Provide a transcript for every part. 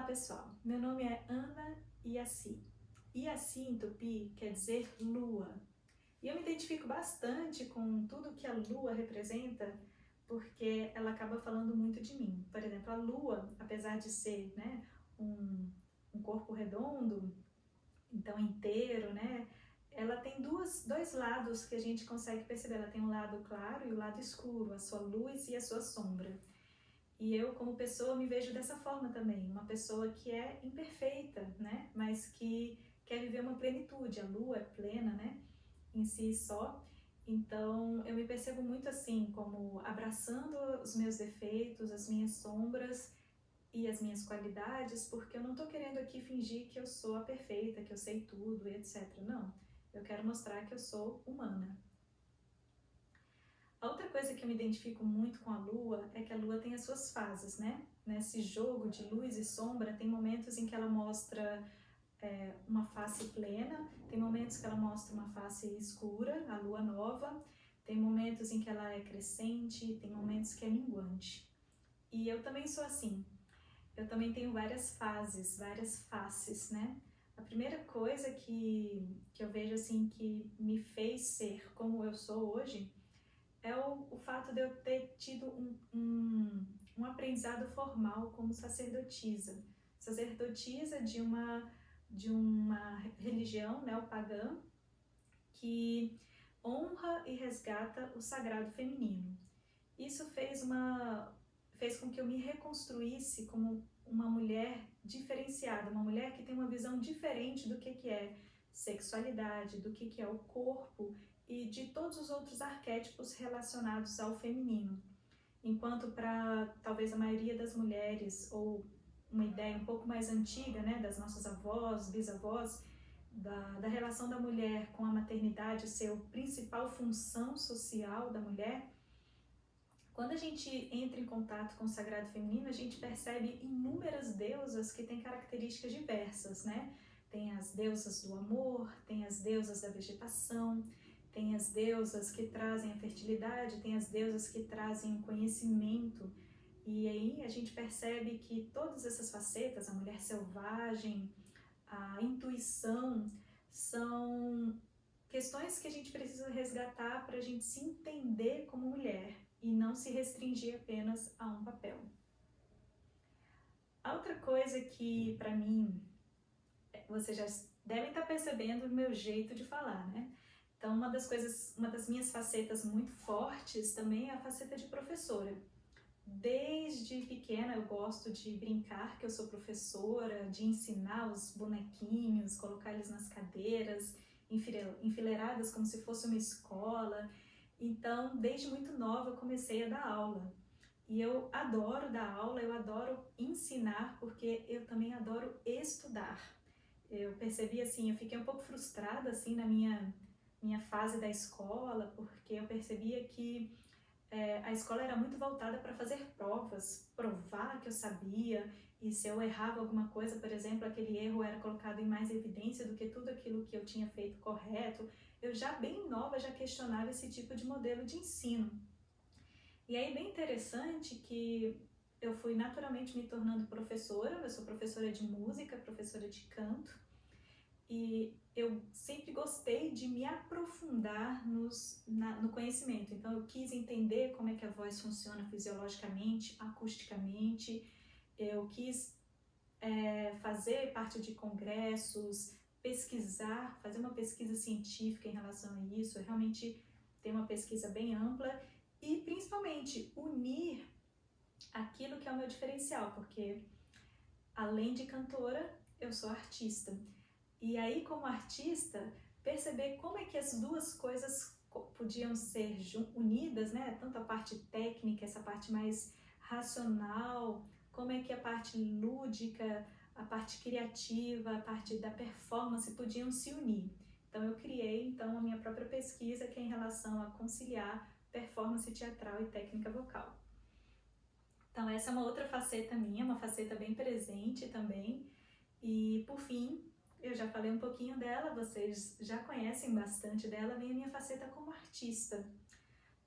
Olá pessoal, meu nome é Ana Iaci. Iaci em tupi quer dizer lua. E eu me identifico bastante com tudo que a lua representa, porque ela acaba falando muito de mim. Por exemplo, a lua, apesar de ser um corpo redondo, então inteiro, né? Ela tem dois lados que a gente consegue perceber. Ela tem um lado claro e o lado escuro, a sua luz e a sua sombra. E eu, como pessoa, me vejo dessa forma também, uma pessoa que é imperfeita, né? Mas que quer viver uma plenitude. A lua é plena, né? Em si só. Então, eu me percebo muito assim, como abraçando os meus defeitos, as minhas sombras e as minhas qualidades, porque eu não tô querendo aqui fingir que eu sou a perfeita, que eu sei tudo e etc. Não. Eu quero mostrar que eu sou humana. A outra coisa que eu me identifico muito com a lua é que a lua tem as suas fases, né? Nesse jogo de luz e sombra, tem momentos em que ela mostra uma face plena, tem momentos que ela mostra uma face escura, a lua nova, tem momentos em que ela é crescente, tem momentos que é minguante. E eu também sou assim, eu também tenho várias fases, várias faces, né? A primeira coisa que eu vejo assim que me fez ser como eu sou hoje é o fato de eu ter tido um aprendizado formal como sacerdotisa. Sacerdotisa de uma religião neopagã que honra e resgata o sagrado feminino. Isso fez com que eu me reconstruísse como uma mulher diferenciada, uma mulher que tem uma visão diferente do que é sexualidade, do que é o corpo e de todos os outros arquétipos relacionados ao feminino. Enquanto para talvez a maioria das mulheres, ou uma ideia um pouco mais antiga, né, das nossas avós, bisavós, da relação da mulher com a maternidade ser a principal função social da mulher, quando a gente entra em contato com o sagrado feminino, a gente percebe inúmeras deusas que têm características diversas, né? Tem as deusas do amor, tem as deusas da vegetação, tem as deusas que trazem a fertilidade, tem as deusas que trazem o conhecimento. E aí a gente percebe que todas essas facetas, a mulher selvagem, a intuição, são questões que a gente precisa resgatar para a gente se entender como mulher e não se restringir apenas a um papel. A outra coisa que, para mim, vocês já devem estar percebendo o meu jeito de falar, né? Então, uma das minhas facetas muito fortes também é a faceta de professora. Desde pequena eu gosto de brincar que eu sou professora, de ensinar os bonequinhos, colocar eles nas cadeiras, enfileiradas como se fosse uma escola. Então, desde muito nova eu comecei a dar aula. E eu adoro dar aula, eu adoro ensinar, porque eu também adoro estudar. Eu percebi assim, eu fiquei um pouco frustrada assim na minha fase da escola, porque eu percebia que a escola era muito voltada para fazer provas, provar que eu sabia, e se eu errava alguma coisa, por exemplo, aquele erro era colocado em mais evidência do que tudo aquilo que eu tinha feito correto. Eu já bem nova já questionava esse tipo de modelo de ensino. E aí bem interessante que eu fui naturalmente me tornando professora, eu sou professora de música, professora de canto, e eu sempre gostei de me aprofundar no conhecimento. Então eu quis entender como é que a voz funciona fisiologicamente, acusticamente. Eu quis fazer parte de congressos, pesquisar, fazer uma pesquisa científica em relação a isso, realmente ter uma pesquisa bem ampla e principalmente unir aquilo que é o meu diferencial, porque além de cantora, eu sou artista. E aí, como artista, perceber como é que as duas coisas podiam ser unidas, né? Tanto a parte técnica, essa parte mais racional, como é que a parte lúdica, a parte criativa, a parte da performance podiam se unir. Então eu criei a minha própria pesquisa que é em relação a conciliar performance teatral e técnica vocal. Então essa é uma outra faceta minha, uma faceta bem presente também. E por fim, eu já falei um pouquinho dela, vocês já conhecem bastante dela, vem a minha faceta como artista.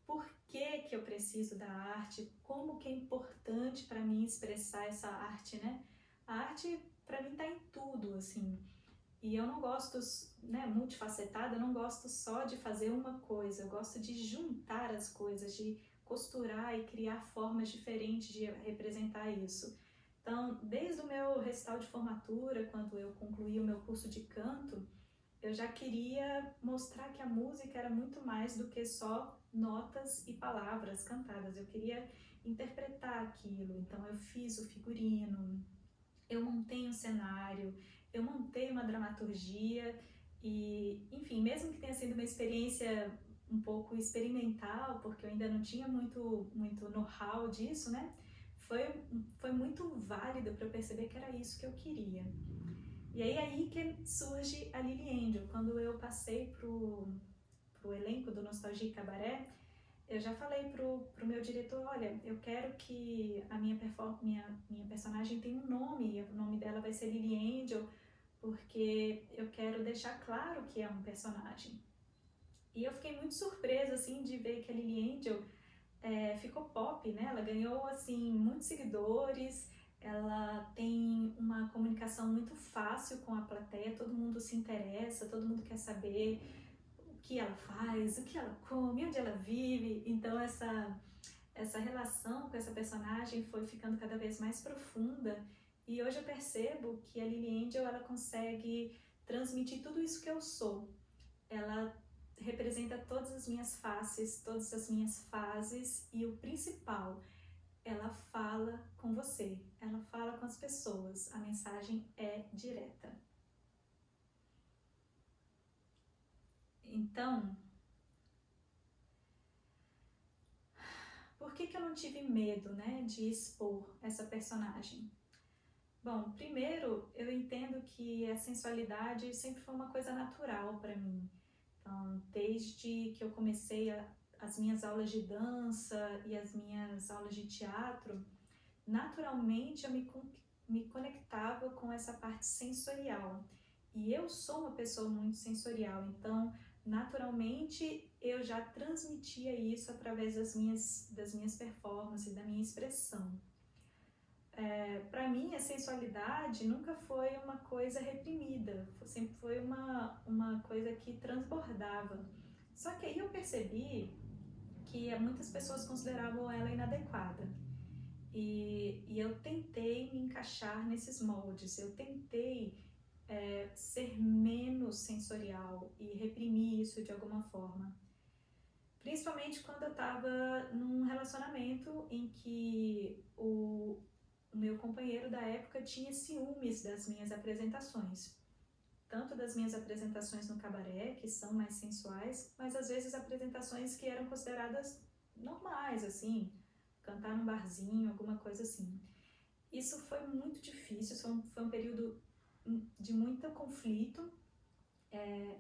Por que eu preciso da arte? Como que é importante para mim expressar essa arte, né? A arte, para mim, tá em tudo, assim. E eu não gosto, né, multifacetada, eu não gosto só de fazer uma coisa, eu gosto de juntar as coisas, de costurar e criar formas diferentes de representar isso. Então, desde o meu recital de formatura, quando eu concluí o meu curso de canto, eu já queria mostrar que a música era muito mais do que só notas e palavras cantadas. Eu queria interpretar aquilo. Então eu fiz o figurino, eu montei um cenário, eu montei uma dramaturgia e, enfim, mesmo que tenha sido uma experiência um pouco experimental, porque eu ainda não tinha muito know-how disso, né? Foi muito válido para eu perceber que era isso que eu queria. E aí que surge a Lily Angel. Quando eu passei pro elenco do Nostalgia Cabaré, eu já falei pro meu diretor, olha, eu quero que a minha personagem tenha um nome, o nome dela vai ser Lily Angel, porque eu quero deixar claro que é um personagem. E eu fiquei muito surpresa, assim, de ver que a Lily Angel ficou pop, né? Ela ganhou, assim, muitos seguidores, ela tem uma comunicação muito fácil com a plateia, todo mundo se interessa, todo mundo quer saber o que ela faz, o que ela come, onde ela vive. Então essa relação com essa personagem foi ficando cada vez mais profunda e hoje eu percebo que a Lily Angel ela consegue transmitir tudo isso que eu sou. Ela representa todas as minhas faces, todas as minhas fases e o principal, ela fala com você, ela fala com as pessoas, a mensagem é direta. Então, por que eu não tive medo, né, de expor essa personagem? Bom, primeiro, eu entendo que a sensualidade sempre foi uma coisa natural para mim. Então, desde que eu comecei as minhas aulas de dança e as minhas aulas de teatro, naturalmente eu me conectava com essa parte sensorial. E eu sou uma pessoa muito sensorial, então naturalmente eu já transmitia isso através das minhas performances, da minha expressão. Para mim, a sensualidade nunca foi uma coisa reprimida, sempre foi uma coisa que transbordava. Só que aí eu percebi que muitas pessoas consideravam ela inadequada. E eu tentei me encaixar nesses moldes, eu tentei ser menos sensorial e reprimir isso de alguma forma. Principalmente quando eu estava num relacionamento em que o meu companheiro da época tinha ciúmes das minhas apresentações. Tanto das minhas apresentações no cabaré, que são mais sensuais, mas às vezes apresentações que eram consideradas normais, assim, cantar num barzinho, alguma coisa assim. Isso foi muito difícil, foi um período de muito conflito,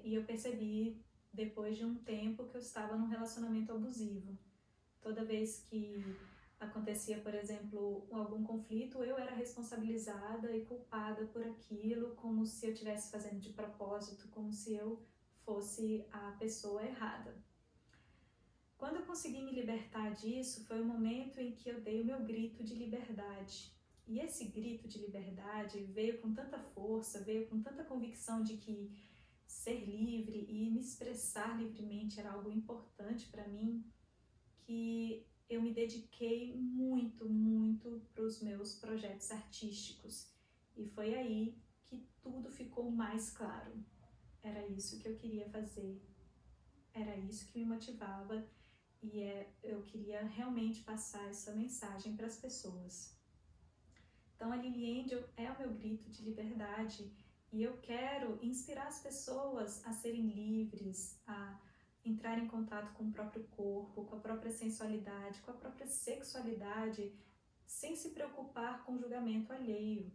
e eu percebi depois de um tempo que eu estava num relacionamento abusivo. Toda vez que acontecia, por exemplo, algum conflito, eu era responsabilizada e culpada por aquilo, como se eu estivesse fazendo de propósito, como se eu fosse a pessoa errada. Quando eu consegui me libertar disso, foi o momento em que eu dei o meu grito de liberdade. E esse grito de liberdade veio com tanta força, veio com tanta convicção de que ser livre e me expressar livremente era algo importante para mim, que eu me dediquei muito para os meus projetos artísticos. E foi aí que tudo ficou mais claro. Era isso que eu queria fazer, era isso que me motivava e eu queria realmente passar essa mensagem para as pessoas. Então a Lily Angel é o meu grito de liberdade e eu quero inspirar as pessoas a serem livres, a entrar em contato com o próprio corpo, com a própria sensualidade, com a própria sexualidade, sem se preocupar com o julgamento alheio.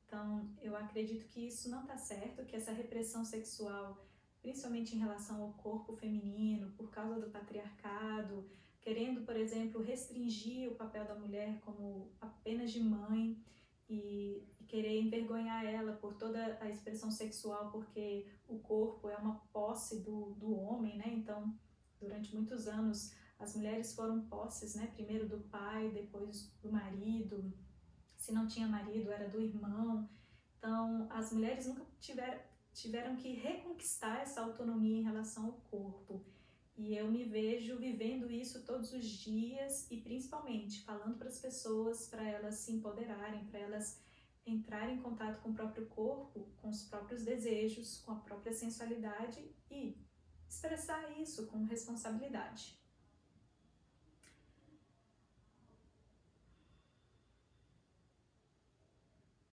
Então, eu acredito que isso não está certo, que essa repressão sexual, principalmente em relação ao corpo feminino, por causa do patriarcado, querendo, por exemplo, restringir o papel da mulher como apenas de mãe e querer envergonhar ela por toda a expressão sexual, porque o corpo é uma posse do homem, né? Então, durante muitos anos, as mulheres foram posses, né? Primeiro do pai, depois do marido, se não tinha marido, era do irmão. Então, as mulheres nunca tiveram que reconquistar essa autonomia em relação ao corpo. E eu me vejo vivendo isso todos os dias e principalmente falando para as pessoas, para elas se empoderarem, para elas entrarem em contato com o próprio corpo, com os próprios desejos, com a própria sensualidade e expressar isso com responsabilidade.